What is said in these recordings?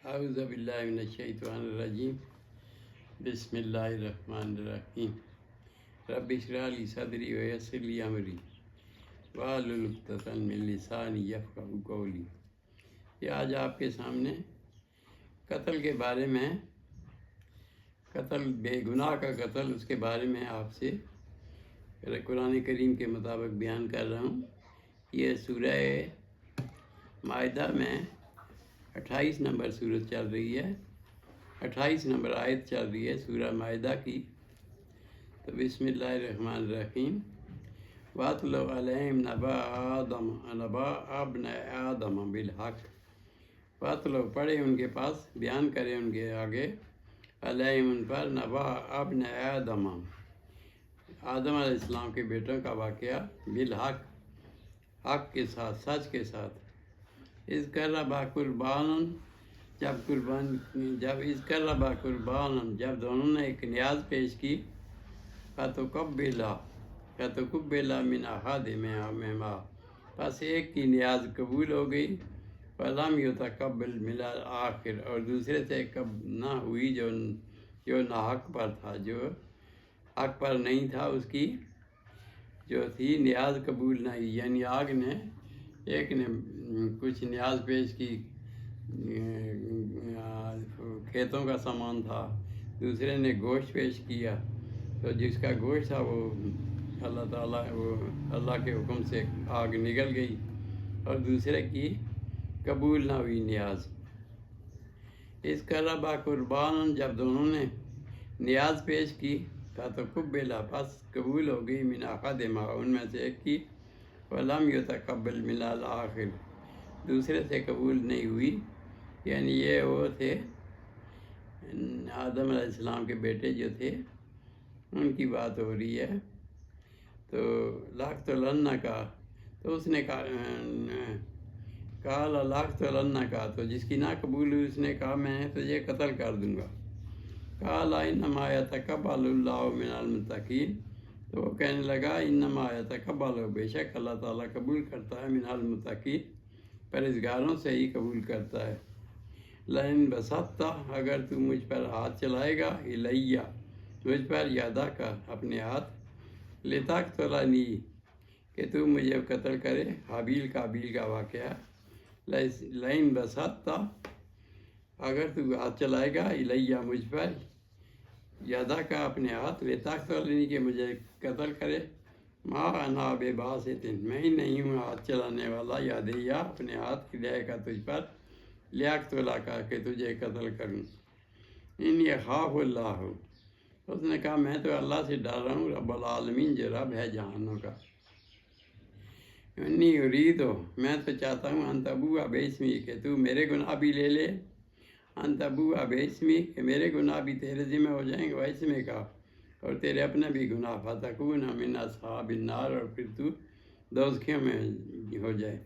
اعوذ باللہ من الشیطان الرجیم بسم اللہ الرحمن الرحیم رب اشرح لی صدری ویسر لی امری واحلل عقدۃ من لسانی یفقہوا قولی۔ یہ آج آپ کے سامنے قتل کے بارے میں، قتل بے گناہ کا قتل، اس کے بارے میں آپ سے قرآن کریم کے مطابق بیان کر رہا ہوں۔ یہ سورہ مائدہ میں 28 نمبر سورت چل رہی ہے، 28 نمبر آیت چل رہی ہے سورہ مائدہ کی۔ تو بسم اللہ الرحمن الرحیم۔ وَاتْلُ عَلَيْهِمْ نَبَأَ ابْنَ آدَمَ بِالْحَقِّ۔ وَاتْلُ پڑھے ان کے پاس، بیان کرے ان کے آگے، علیہم ان پر، نبأ ابْنَ آدَمَ، آدم علیہ السلام کے بیٹوں کا واقعہ، بالحق، حق کے ساتھ، سچ کے ساتھ۔ اذ قربا قرباناً، جب دونوں نے ایک نیاز پیش کی، فتقبل من احدہما، پس ایک کی نیاز قبول ہو گئی، ولم یتقبل من الآخر، اور دوسرے سے نہ ہوئی جو ناحق پر تھا، جو حق پر نہیں تھا، اس کی جو تھی نیاز قبول نہ ہوئی۔ یعنی آگ نے، ایک نے کچھ نیاز پیش کی، کھیتوں کا سامان تھا، دوسرے نے گوشت پیش کیا، تو جس کا گوشت تھا وہ اللہ کے حکم سے آگ نگل گئی، اور دوسرے کی قبول نہ ہوئی نیاز۔ اس قربا قربان، جب دونوں نے نیاز پیش کی، فتقبل، پس قبول ہو گئی، من احدہما، ان میں سے ایک کی، ولم یتقبل من الآخر، دوسرے سے قبول نہیں ہوئی۔ یعنی یہ وہ تھے آدم علیہ السلام کے بیٹے جو تھے، ان کی بات ہو رہی ہے۔ تو لَأَقْتُلَنَّكَ، تو اس نے کہا لَأَقْتُلَنَّكَ، تو جس کی نہ قبول ہوئی اس نے کہا میں تجھے قتل کر دوں گا۔ قَالَ إِنَّمَا يَتَقَبَّلُ اللَّهُ مِنَ الْمُتَّقِينَ، تو وہ کہنے لگا انما یتقبل، بے شک اللہ تعالیٰ قبول کرتا ہے، من المتقین، پرہیزگاروں سے ہی قبول کرتا ہے۔ لئن بسطت، اگر تو مجھ پر ہاتھ چلائے گا، الیہ، مجھ پر، یدک، اپنے ہاتھ، لتقتلنی، کہ تو مجھے قتل کرے، حابیل قابیل کا واقعہ۔ لئن بسطت، اگر تو ہاتھ چلائے گا، الیہ، مجھ پر، یدک، اپنے ہاتھ، لتقتلنی، کہ مجھے قتل کرے، ما انا بباسط، میں ہی نہیں ہوں ہاتھ چلانے والا، یدیہ، اپنے ہاتھ، الیک، تجھ پر، لیقتلک، کہ تجھے قتل کروں۔ انی اخاف اللہ، اس نے کہا میں تو اللہ سے ڈر رہا ہوں، رب العالمین، جو رب ہے جہانوں کا۔ انی ارید، میں تو چاہتا ہوں، ان تبوء باسمی، کہ تو میرے گناہ بھی لے لے، ان تبوء باسمی، کہ میرے گناہ بھی تیرے ذمہ ہو جائیں گے، واسمے کا، اور تیرے اپنے بھی گناہ، فتکون من اصحاب النار، اور پھر تو دوزخیوں میں ہو جائے۔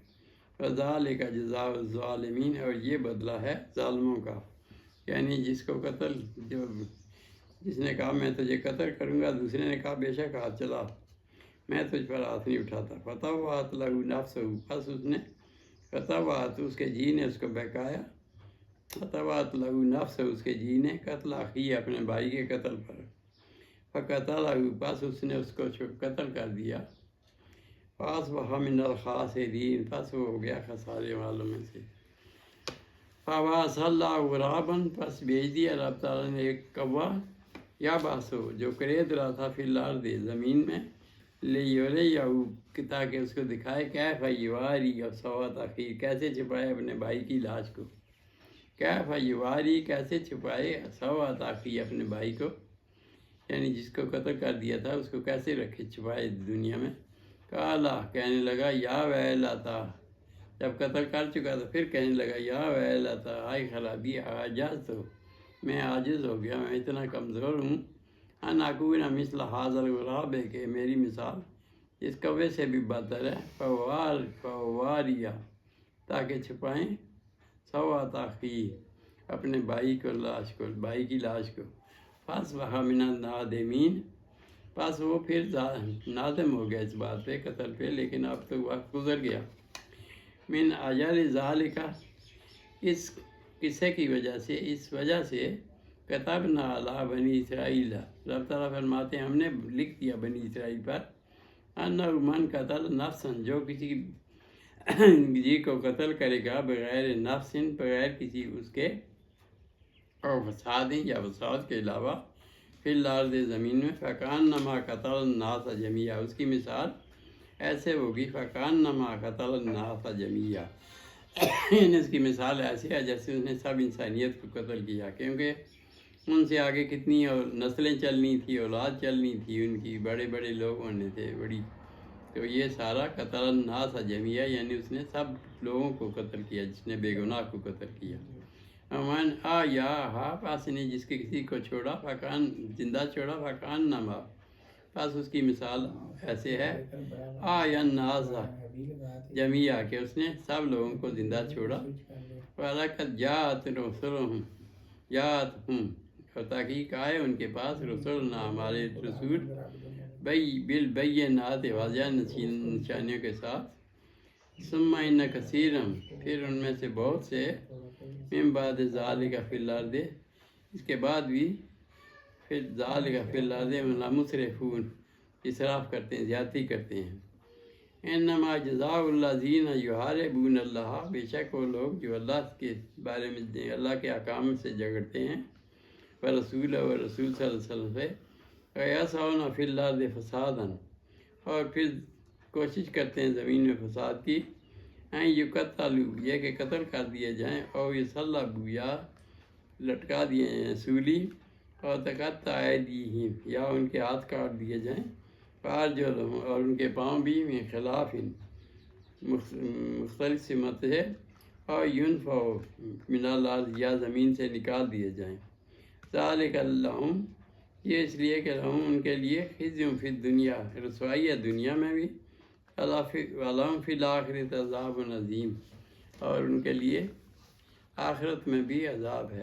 فذلک جزاء الظالمین، اور یہ بدلہ ہے ظالموں کا۔ یعنی جس کو قتل، جس نے کہا میں تجھے قتل کروں گا، دوسرے نے کہا بے شک ہاتھ چلا، میں تجھ پر ہاتھ نہیں اٹھاتا۔ فطوعت لہ نفسہ، پس اس نے، فطوعت، اس کے جی نے اس کو بہکایا، فطوعت لہ نفسہ، اس کے جی نے، قتل اخیہ، اپنے بھائی کے قتل پر، فقتلہ، پس اس نے اس کو قتل کر دیا، فاصبح من الخاسرین، پس وہ ہو گیا خسارے والوں میں سے۔ فبعث اللہ غرابا، پس بھیج دیا اللہ تعالیٰ نے ایک کوا، یا باسو، جو کریت رہا تھا، فی الارض، زمین میں، لیریہ، تاکہ اس کو دکھائے، کیف یواری سوءۃ اخیہ، کیسے چھپائے اپنے بھائی کی لاش کو، کیف یواری، کیسے چھپائے، سوءۃ اخیہ، اپنے بھائی کو، یعنی جس کو قتل کر دیا تھا اس کو کیسے رکھے چھپائے دنیا میں۔ قالا، کہنے لگا، یا ویلتا، جب قتل کر چکا تو پھر کہنے لگا، یا ویلتا، آئی خرابی، عاجز، تو میں عاجز ہو گیا، میں اتنا کمزور ہوں، ان اکون مثل ھذا الغراب، کہ میری مثال اس کوے سے بھی بدتر ہے، فواریہ، تاکہ چھپائیں، سوءۃ اخیہ، اپنے بھائی کو، لاش کو، بھائی کی لاش کو، فاصبح من النادمین، پس وہ پھر نادم ہو گیا اس بات پہ، قتل پہ، لیکن اب تو وقت گزر گیا۔ من اجل ذالک، اس قصے کی وجہ سے، اس وجہ سے کتبنا علی بنی اسرائیل، رب تعالیٰ فرماتے ہیں ہم نے لکھ دیا بنی اسرائیل پر، انہ من قتل نفسا، جو کسی جی کو قتل کرے گا بغیر نفس، بغیر کسی اس کے اور فساد یا فساد کے علاوہ، فی الارض زمین میں، فکانما قتل الناس جمیعا، اس کی مثال ایسے ہوگی فکانما قتل الناس جمیعا، اس کی مثال ایسی ہے جیسے اس نے سب انسانیت کو قتل کیا، کیونکہ ان سے آگے کتنی اور نسلیں چلنی تھی، اولاد چلنی تھی، ان کی بڑے بڑے لوگ ہونے تھے بڑی، تو یہ سارا قتل الناس جمیعا، یعنی اس نے سب لوگوں کو قتل کیا جس نے بے گناہ کو قتل کیا۔ امن آ یا ہا، پاس نے جس کے کسی کو چھوڑا، فکان زندہ چھوڑا، فکان نما، پس اس کی مثال ایسے ہے آ یا الناس جمیعا، کہ اس نے سب لوگوں کو زندہ چھوڑا، وَلَقَدْ جَاءَتْ رُسُلُهُمْ جَاءَتْهُمْ، اور تحقیق آئے ان کے پاس رسولنا، ہمارے رسول، بالبینات، واضح نشانیوں کے ساتھ، ثم ان کثیرا، پھر ان میں سے بہت سے، من بعد ذالک فی الارض، اس کے بعد بھی، پھر ذالک فی الارض لمسرفون، اسراف کرتے ہیں، زیادتی کرتے ہیں۔ انما جزاء الذین یحاربون اللہ، بے شک وہ لوگ جو اللہ کے بارے میں، اللہ کے احکام سے جھگڑتے ہیں، ورسول اور رسول صلی اللہ علیہ وسلم سے، ویسعون فی الارض فسادا، اور پھر کوشش کرتے ہیں زمین میں فساد کی، ہیں یقتلوا، یہ کہ قتل کر دیے جائیں، اور یصلبوا، یا لٹکا دیے جائیں سولی، اور تقطع ایدیہم، یا ان کے ہاتھ کاٹ دیے جائیں، وارجلہم، اور ان کے پاؤں بھی، من خلاف، مختلف سمت ہے، اور ینفوا من الارض، یا زمین سے نکال دیے جائیں، ذالک لہم، یہ اس لیے کہ لہم، ان کے لیے، خزی فی الدنیا، رسوائی ہے دنیا میں بھی، وَلَهُمْ فِي الْآخِرَةِ عَذَابٌ عَظِيمٌ، اور ان کے لیے آخرت میں بھی عذاب ہے۔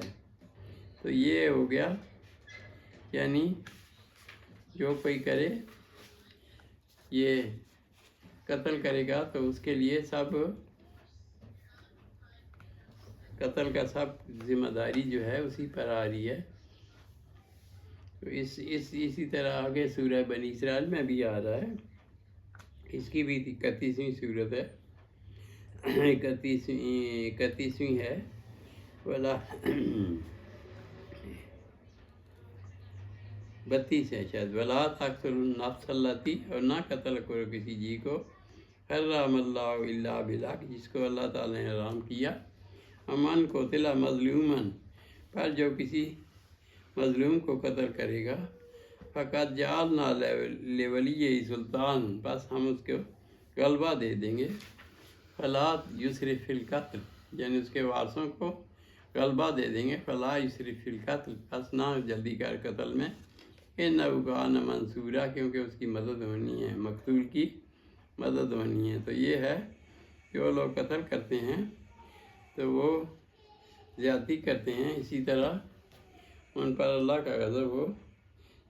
تو یہ ہو گیا، یعنی جو کوئی کرے، یہ قتل کرے گا تو اس کے لیے سب قتل کا سب ذمہ داری جو ہے اسی پر آ رہی ہے۔ تو اسی طرح آگے سورہ بنی اسرائیل میں بھی آ رہا ہے، اس کی بھی 31ویں صورت ہے، 31ویں ہے، ولا 32 ہے شاید، ولا تقتلوا النفس التی، اور نہ قتل کرو کسی جی کو، حرم اللہ الا بالحق، جس کو اللہ تعالیٰ نے حرام کیا، امن قتل مظلوما، پر جو کسی مظلوم کو قتل کرے گا، فقط جعلنا لولیہ سلطان، بس ہم اس کو غلبہ دے دیں گے، فلا یسرف فی القتل، یعنی اس کے وارثوں کو غلبہ دے دیں گے، فلا یسرف فی القتل، بس نہ جلدی کر قتل میں، انہ کان منصورا، کیونکہ اس کی مدد ہونی ہے، مقتول کی مدد ہونی ہے۔ تو یہ ہے کہ وہ لوگ قتل کرتے ہیں تو وہ زیادتی کرتے ہیں، اسی طرح ان پر اللہ کا غضب ہو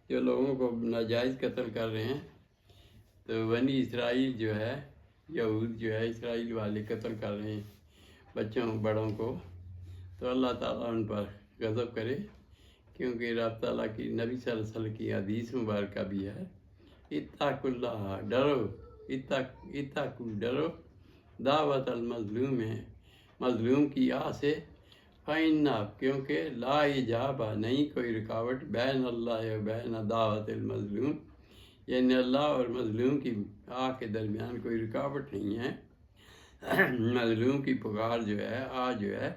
جو لوگوں کو ناجائز قتل کر رہے ہیں۔ تو بنی اسرائیل جو ہے، یہود جو ہے، اسرائیل والے قتل کر رہے ہیں بچوں بڑوں کو، تو اللہ تعالیٰ ان پر غضب کرے، کیونکہ رب تعالیٰ کی نبی صلی اللہ علیہ وسلم کی حدیث مبارکہ بھی ہے، اتقوا اللہ، ڈرو، اتقوا، ڈرو، دعوت المظلوم ہے، مظلوم کی آہ سے، فإنہ، کیونکہ لا حجابہ، نہیں کوئی رکاوٹ، بین اللہ و بین دعوت المظلوم، یعنی اللہ اور مظلوم کی آہ کے درمیان کوئی رکاوٹ نہیں ہے۔ مظلوم کی پکار جو ہے، آہ جو ہے،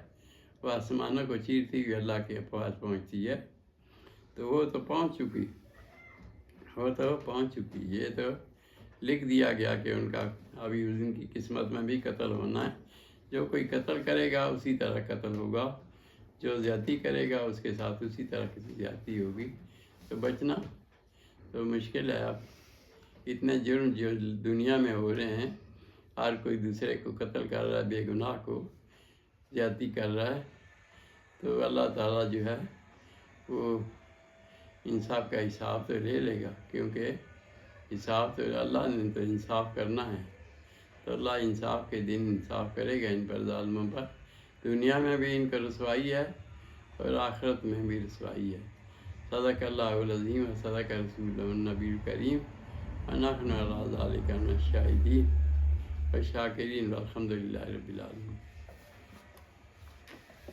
وہ آسمانوں کو چیرتی ہوئی اللہ کے پاس پہنچتی ہے، تو وہ تو پہنچ چکی، یہ تو لکھ دیا گیا کہ ان کا ابھی ان کی قسمت میں بھی قتل ہونا ہے۔ جو کوئی قتل کرے گا اسی طرح قتل ہوگا، جو زیادتی کرے گا اس کے ساتھ اسی طرح کی زیادتی ہوگی۔ تو بچنا تو مشکل ہے۔ اب اتنے جرم جو دنیا میں ہو رہے ہیں، ہر کوئی دوسرے کو قتل کر رہا ہے، بے گناہ کو زیادتی کر رہا ہے، تو اللہ تعالیٰ جو ہے وہ انصاف کا حساب تو لے لے گا، کیونکہ حساب تو اللہ نے تو انصاف کرنا ہے، تو اللہ انصاف کے دن انصاف کرے گا ان پر، ظالموں پر، دنیا میں بھی ان کو رسوائی ہے اور آخرت میں بھی رسوائی ہے۔ صدق اللہ العظیم و صدق رسول النبی الکریم ونحن علی ذلک من الشاہدین والشاکرین والحمد للہ رب العالمین۔